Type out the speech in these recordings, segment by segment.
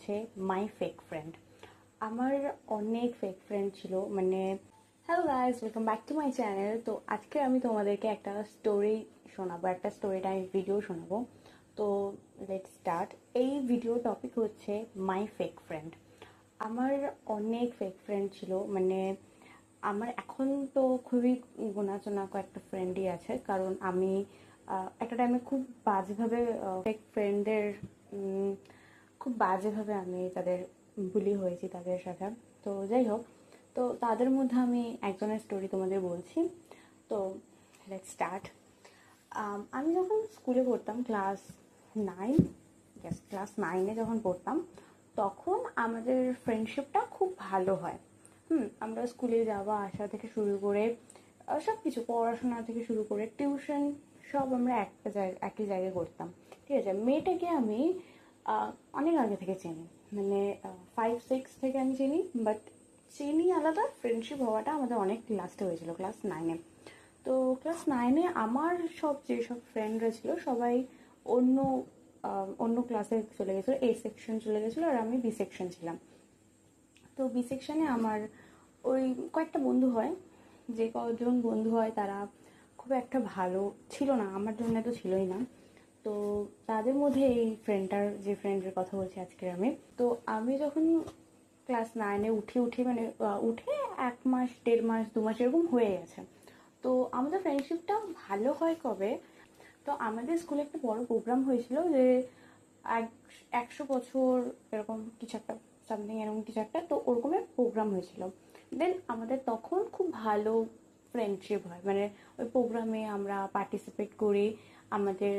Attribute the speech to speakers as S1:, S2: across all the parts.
S1: হচ্ছে মাই fake friend. আমার অনেক ফেক ফ্রেন্ড ছিল, মানে hello guys, welcome back to my channel. তো আজকে আমি তোমাদেরকে একটা স্টোরি শোনাবো, একটা স্টোরি টাইম ভিডিও শোনাবো। তো লেটস স্টার্ট। এই ভিডিও টপিক হচ্ছে মাই ফেক ফ্রেন্ড। আমার অনেক ফেক ফ্রেন্ড ছিল, মানে আমার এখন তো খুবই গোনাচোনা কয়েকটা ফ্রেন্ডই আছে, কারণ আমি একটা টাইমে খুব বাজেভাবে ফেক ফ্রেন্ডদের খুব বাজেভাবে আমি তাদের বুলি হয়েছি তাদের সাথে। তো যাই হোক, তো তাদের মধ্যে আমি একজনের স্টোরি তোমাদের বলছি। তো লেটস স্টার্ট। আমি যখন স্কুলে পড়তাম, ক্লাস নাইনে যখন পড়তাম, তখন আমাদের ফ্রেন্ডশিপটা খুব ভালো হয়। আমরা স্কুলে যাওয়া আসা থেকে শুরু করে সব কিছু, পড়াশোনা থেকে শুরু করে টিউশন, সব আমরা একই জায়গায় করতাম। ঠিক আছে, মেয়েটাকে আমি অনেক আগে থেকে চিনি, মানে 5-6 থেকে আমি চিনি, বাট চিনি আলাদা, ফ্রেন্ডশিপ হওয়াটা আমাদের অনেক লাস্টে হয়েছিল ক্লাস 9-এ। তো ক্লাস 9-এ আমার যেসব ফ্রেন্ডরা ছিল সবাই অন্য অন্য ক্লাসে চলে গেছিলো, এ সেকশন চলে গেছিলো, আর আমি বি সেকশন ছিলাম। তো বি সেকশনে আমার ওই কয়েকটা বন্ধু হয়, যে কজন বন্ধু হয় তারা খুব একটা ভালো ছিল না, আমার জন্য তো ছিলই না। তো তাদের মধ্যে এই ফ্রেন্ডের কথা বলছি আজকে আমি। তো আমি যখন ক্লাস 9-এ উঠি মানে উঠে 1 মাস, 1.5 মাস, 2 মাস এরকম হয়ে গেছে। তো আমাদের ফ্রেন্ডশিপটা ভালো হয় কবে, তো আমাদের স্কুলে একটা বড় প্রোগ্রাম হয়েছিল, যে 100 বছর এরকম কিছু একটা, সামথিং এরকম কিছু একটা, তো ওরকমের প্রোগ্রাম হয়েছিল। দেন আমাদের তখন খুব ভালো ফ্রেন্ডশিপ হয়, মানে ওই প্রোগ্রামে আমরা পার্টিসিপেট করি, আমাদের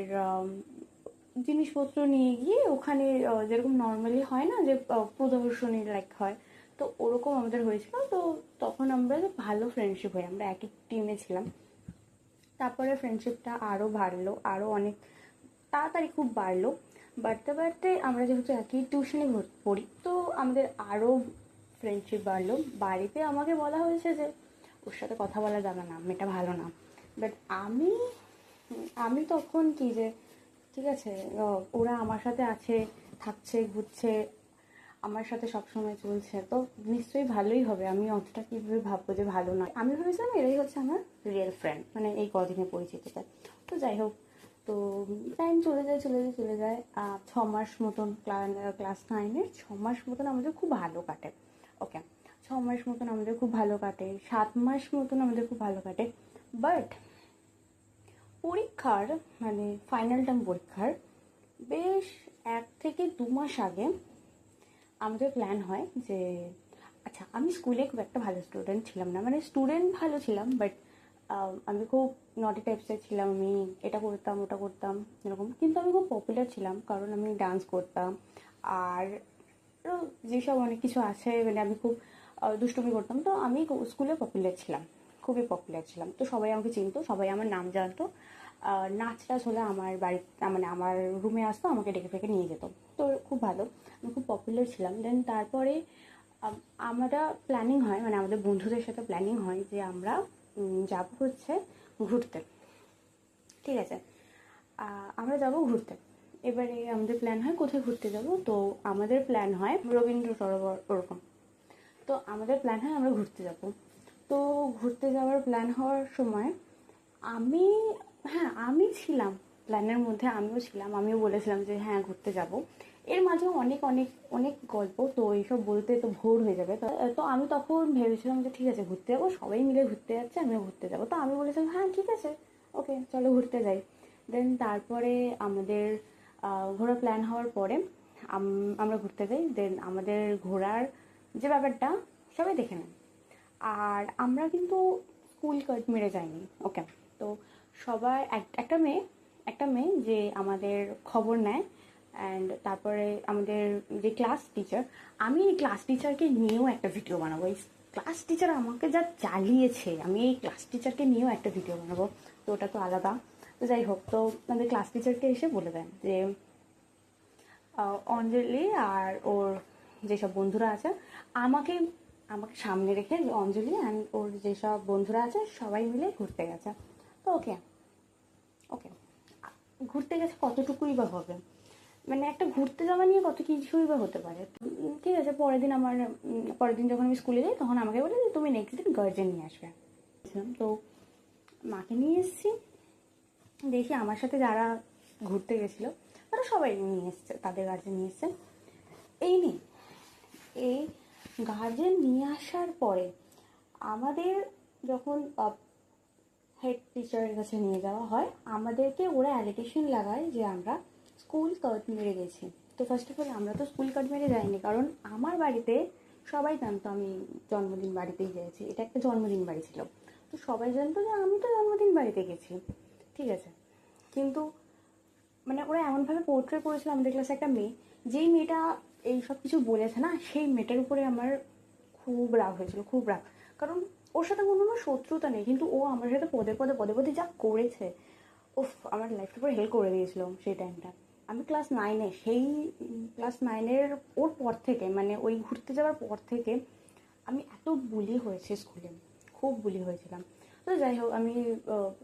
S1: জিনিসপত্র নিয়ে গিয়ে ওখানে যেরকম নর্মালি হয় না, যে প্রদর্শনী লাইক হয়, তো ওরকম আমাদের হয়েছিল। তো তখন আমরা ভালো ফ্রেন্ডশিপ হয়, আমরা একই টিমে ছিলাম। তারপরে ফ্রেন্ডশিপটা আরও বাড়লো, আরও অনেক তাড়াতাড়ি খুব বাড়লো। বাড়তে বাড়তে আমরা যেহেতু একই টিউশনে পড়ি, তো আমাদের আরও ফ্রেন্ডশিপ বাড়লো। বাড়িতে আমাকে বলা হয়েছে যে ওর সাথে কথা বলা যাবে না, মেয়েটা ভালো না। বাট আমি আমি তখন কি যে, ঠিক আছে, ওরা আমার সাথে আছে, থাকছে, ঘুরছে, আমার সাথে সবসময় চলছে, তো নিশ্চয়ই ভালোই হবে। আমি অতটা কীভাবে ভাববো যে ভালো নয়। আমি ভেবেছিলাম এরাই হচ্ছে আমার রিয়েল ফ্রেন্ড, মানে এই কদিনে পরিচিতিতে। তো যাই হোক, তো টাইম চলে যায় 6 মাস মতন, ক্লাস 9-এর 6 মাস মতন আমাদের খুব ভালো কাটে। ওকে, 6 মাস মতন আমাদের খুব ভালো কাটে, 7 মাস মতন আমাদের খুব ভালো কাটে। বাট পরীক্ষার, মানে ফাইনাল টার্ম পরীক্ষার বেশ 1 থেকে 2 মাস আগে আমাদের প্ল্যান হয় যে, আচ্ছা, আমি স্কুলে খুব একটা ভালো স্টুডেন্ট ছিলাম না, মানে স্টুডেন্ট ভালো ছিলাম, বাট আমি খুব নটি টাইপসের ছিলাম। আমি এটা করতাম, ওটা করতাম, এরকম। কিন্তু আমি খুব পপুলার ছিলাম, কারণ আমি ডান্স করতাম, আর যেসব অনেক কিছু আছে, মানে আমি খুব দুষ্টুমি করতাম। তো আমি স্কুলে পপুলার ছিলাম, খুবই পপুলার ছিলাম। তো সবাই আমাকে চিনতো, সবাই আমার নাম জানতো। নাচ টাচ হলে আমার বাড়ি, মানে আমার রুমে আসতো, আমাকে ডেকে ফেকে নিয়ে যেত। তো খুব ভালো, আমি খুব পপুলার ছিলাম। দেন তারপরে আমরা প্ল্যানিং হয়, মানে আমাদের বন্ধুদের সাথে প্ল্যানিং হয় যে আমরা যাব হচ্ছে ঘুরতে। ঠিক আছে, আমরা যাব ঘুরতে। এবারে আমাদের প্ল্যান হয় কোথায় ঘুরতে যাব। তো আমাদের প্ল্যান হয় রবীন্দ্র সরোবর, ওরকম। তো আমাদের প্ল্যান হয় আমরা ঘুরতে যাব। তো ঘুরতে যাওয়ার প্ল্যান হওয়ার সময় আমি, হ্যাঁ, আমি ছিলাম প্ল্যানের মধ্যে, আমিও ছিলাম, আমিও বলেছিলাম যে হ্যাঁ ঘুরতে যাব। এর মাঝেও অনেক অনেক অনেক গল্প, তো এইসব বলতে তো ভোর হয়ে যাবে। তো আমি তখন ভেবেছিলাম যে ঠিক আছে ঘুরতে যাবো, সবাই মিলে ঘুরতে যাচ্ছে, আমিও ঘুরতে যাবো। তো আমি বলেছিলাম হ্যাঁ ঠিক আছে, ওকে চলো ঘুরতে যাই। দেন তারপরে আমাদের ঘোরার প্ল্যান হওয়ার পরে আমরা ঘুরতে যাই। দেন আমাদের ঘোরার যে ব্যাপারটা সবাই দেখে নেন, আর আমরা কিন্তু স্কুল কাট মেরে যাইনি। ওকে, তো সবাই একটা মেয়ে যে আমাদের খবর নেয়, অ্যান্ড তারপরে আমাদের যে ক্লাস টিচার, আমি এই ক্লাস টিচারকে নিয়েও একটা ভিডিও বানাবো। এই ক্লাস টিচার আমাকে যা চালিয়েছে, আমি এই ক্লাস টিচারকে নিয়েও একটা ভিডিও বানাবো। তো ওটা তো আলাদা। তো যাই হোক, তো আমাদের ক্লাস টিচারকে এসে বলে দেন যে অঞ্জলি আর ওর যেসব বন্ধুরা আছে, আমাকে আমাকে সামনে রেখে অঞ্জলি অ্যান্ড ওর যেসব বন্ধুরা আছে সবাই মিলে ঘুরতে গেছে। তো ওকে ওকে, ঘুরতে গেছে কতটুকুই বা হবে। মানে একটা ঘুরতে যাওয়া নিয়ে কত কিছুই বা হতে পারে। ঠিক আছে, পরের দিন যখন আমি স্কুলে যাই তখন আমাকে বলে যে তুমি নেক্সট দিন গার্জেন নিয়ে আসবে। তো মাকে নিয়ে এসেছি, দেখি আমার সাথে যারা ঘুরতে গেছিলো তারা সবাই নিয়ে এসছে, তাদের গার্জেন নিয়ে এসছে। এই গার্জেন নিয়ে আসার পরে আমাদের যখন হেড টিচারের কাছে নিয়ে যাওয়া হয়, আমাদেরকে ওরা অ্যালিগেশন লাগায় যে আমরা স্কুল কাট মেরে গেছি। তো ফার্স্ট অফ অল আমরা তো স্কুল কাট মেরে যাইনি, কারণ আমার বাড়িতে সবাই জানতো আমি জন্মদিন বাড়িতেই গেছি, এটা একটা জন্মদিন বাড়ি ছিল। তো সবাই জানতো যে আমি তো জন্মদিন বাড়িতে গেছি, ঠিক আছে। কিন্তু মানে ওরা এমনভাবে পোর্ট্রে করেছিল আমাদের ক্লাসে একটা মেয়ে, যেই মেয়েটা এই সব কিছু বলেছে না, সেই মেয়েটার উপরে আমার খুব রাগ হয়েছিল, খুব রাগ। কারণ ওর সাথে কোনো আমার শত্রুতা নেই, কিন্তু ও আমার সাথে পদে পদে পদে পদে যা করেছে, উফ, আমার লাইফটা পুরো হেল্প করে দিয়েছিল সেই টাইমটা। আমি ক্লাস 9-এ, সেই ক্লাস 9-এর ওর পর থেকে, মানে ওই ঘুরতে যাওয়ার পর থেকে আমি এত বুলি হয়েছে স্কুলে, খুব বুলি হয়েছিলাম। তো যাই হোক, আমি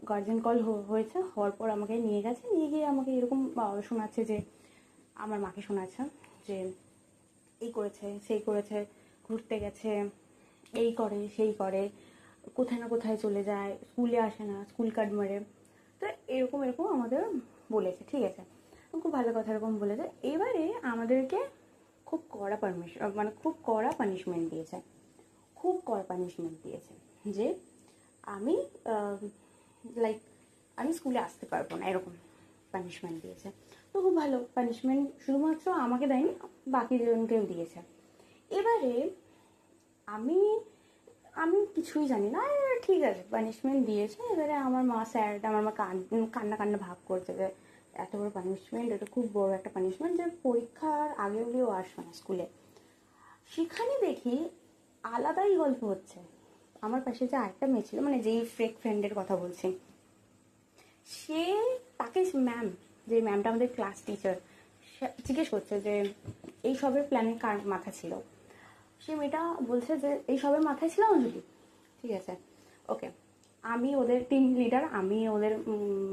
S1: গার্জেন কল হয়েছে, হওয়ার পর আমাকে নিয়ে গেছে, নিয়ে গিয়ে আমাকে এরকম শোনাচ্ছে যে, আমার মাকে শোনাচ্ছে যে এই করেছে সেই করেছে, ঘুরতে গেছে, এই করে সেই করে, কোথায় না কোথায় চলে যায়, স্কুলে আসে না, স্কুল কাট মারে। তো এরকম এরকম আমাদের বলেছে, ঠিক আছে, খুব ভালো কথা এরকম বলেছে। এবারে আমাদেরকে খুব কড়া পারমিশন, মানে খুব কড়া পানিশমেন্ট দিয়েছে, খুব কড়া পানিশমেন্ট দিয়েছে যে আমি লাইক আমি স্কুলে আসতে পারবো না, এরকম পানিশমেন্ট দিয়েছে। তো খুব ভালো পানিশমেন্ট, শুধুমাত্র আমাকে দেয়নি, বাকি জনকেও দিয়েছে। এবারে আমি আমি কিছুই জানি না, ঠিক আছে পানিশমেন্ট দিয়েছে। এবারে আমার মা স্যার, আমার মা কান্না কান্না ভাব করছে যে এত বড় পানিশমেন্ট, এটা খুব বড় একটা পানিশমেন্ট, যে পরীক্ষার আগে হলেও আসবে না স্কুলে। সেখানে দেখি আলাদাই গল্প হচ্ছে। আমার পাশে যে আরেকটা মেয়ে ছিল, মানে যেই ফ্রেক ফ্রেন্ডের কথা বলছি, সে তাকে ম্যাম, যে ম্যামটা আমাদের ক্লাস টিচার, জিজ্ঞেস করছে যে এই সবের প্ল্যানিং কার মাথা ছিল। সে মেয়েটা বলছে যে এই সবের মাথায় ছিল অঞ্জলি, ঠিক আছে, ওকে। আমি ওদের টিম লিডার, আমি ওদের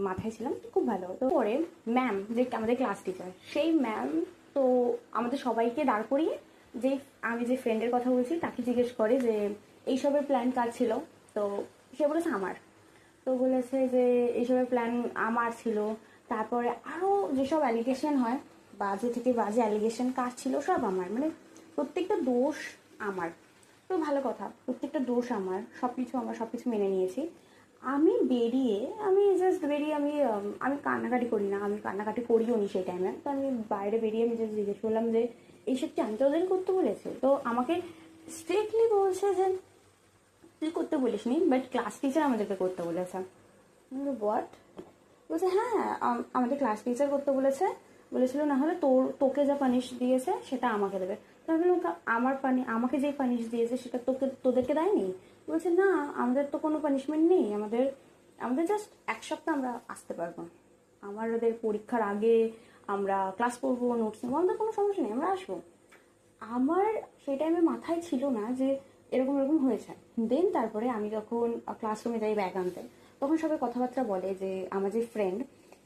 S1: মাথায় ছিলাম, খুব ভালো। তো পরে ম্যাম, যে আমাদের ক্লাস টিচার, সেই ম্যাম তো আমাদের সবাইকে দাঁড় করিয়ে, যে আমি যে ফ্রেন্ডের কথা বলছি তাকে জিজ্ঞেস করে যে এইসবের প্ল্যান কার ছিল। তো সে বলেছে আমার। তো বলেছে যে এইসবের প্ল্যান আমার ছিল। তারপরে আরও যেসব অ্যালিগেশন হয়, বাজে থেকে বাজে অ্যালিগেশন কার ছিল, সব আমার, মানে প্রত্যেকটা দোষ আমার। তো ভালো কথা, প্রত্যেকটা দোষ আমার, সব কিছু আমার, সব কিছু মেনে নিয়েছি। আমি জাস্ট বেরিয়ে আমি কান্নাকাটি করি না, আমি কান্নাকাটি করিও নি সেই টাইমে। তো আমি বাইরে বেরিয়ে আমি জাস্ট জিজ্ঞেস করলাম যে এইসব কি আমি তো ওদের করতে বলেছে? তো আমাকে স্ট্রিক্টলি বলছে যে তুই করতে বলিসনি, বাট ক্লাস টিচার আমাদেরকে করতে বলেছে। হোয়াট? বলছে হ্যাঁ, আমাদের ক্লাস টিচার করতে বলেছিল, না হলে তোকে যা পানিশ দিয়েছে সেটা আমাকে দেবে। তাহলে আমাকে যে পানিশ দিয়েছে সেটা তোদেরকে দেয়নি? বলছে না, আমাদের তো কোনো পানিশমেন্ট নেই, আমাদের জাস্ট এক সপ্তাহ আমরা আসতে পারবো, আমাদের পরীক্ষার আগে আমরা ক্লাস করবো, নোটস নেবো, আমাদের কোনো সমস্যা নেই, আমরা আসবো। আমার সেই টাইমে মাথায় ছিল না যে এরকম এরকম হয়েছে। দেন তারপরে আমি যখন ক্লাসরুমে যাই ব্যাগ আনতে, তখন সবাই কথাবার্তা বলে যে আমার যে ফ্রেন্ড,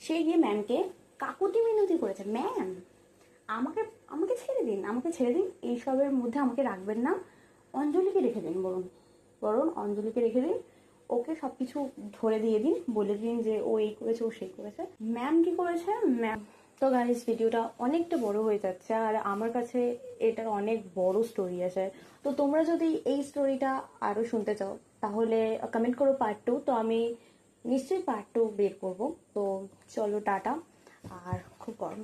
S1: সে গিয়ে ম্যামকে কাকুতি মিনতি করেছে, ম্যাম আমাকে আমাকে ছেড়ে দিন, এইসবের মধ্যে আমাকে রাখবেন না, অঞ্জলিকে রেখে দিন, বরং অঞ্জলিকে রেখে দিন, ওকে সব কিছু ধরে দিয়ে দিন, বলে দিন যে ও এই করেছে, ও সেই করেছে। ম্যাম কি করেছে, ম্যাম তো গাইস, ভিডিওটা অনেকটা বড় হয়ে যাচ্ছে, আর আমার কাছে এটার অনেক বড় স্টোরি আছে। তো তোমরা যদি এই স্টোরিটা আরও শুনতে চাও তাহলে কমেন্ট করো পার্ট 2, তো আমি নিশ্চয়ই পার্ট 2 বের করবো। তো চলো টাটা, আর খুব গরম।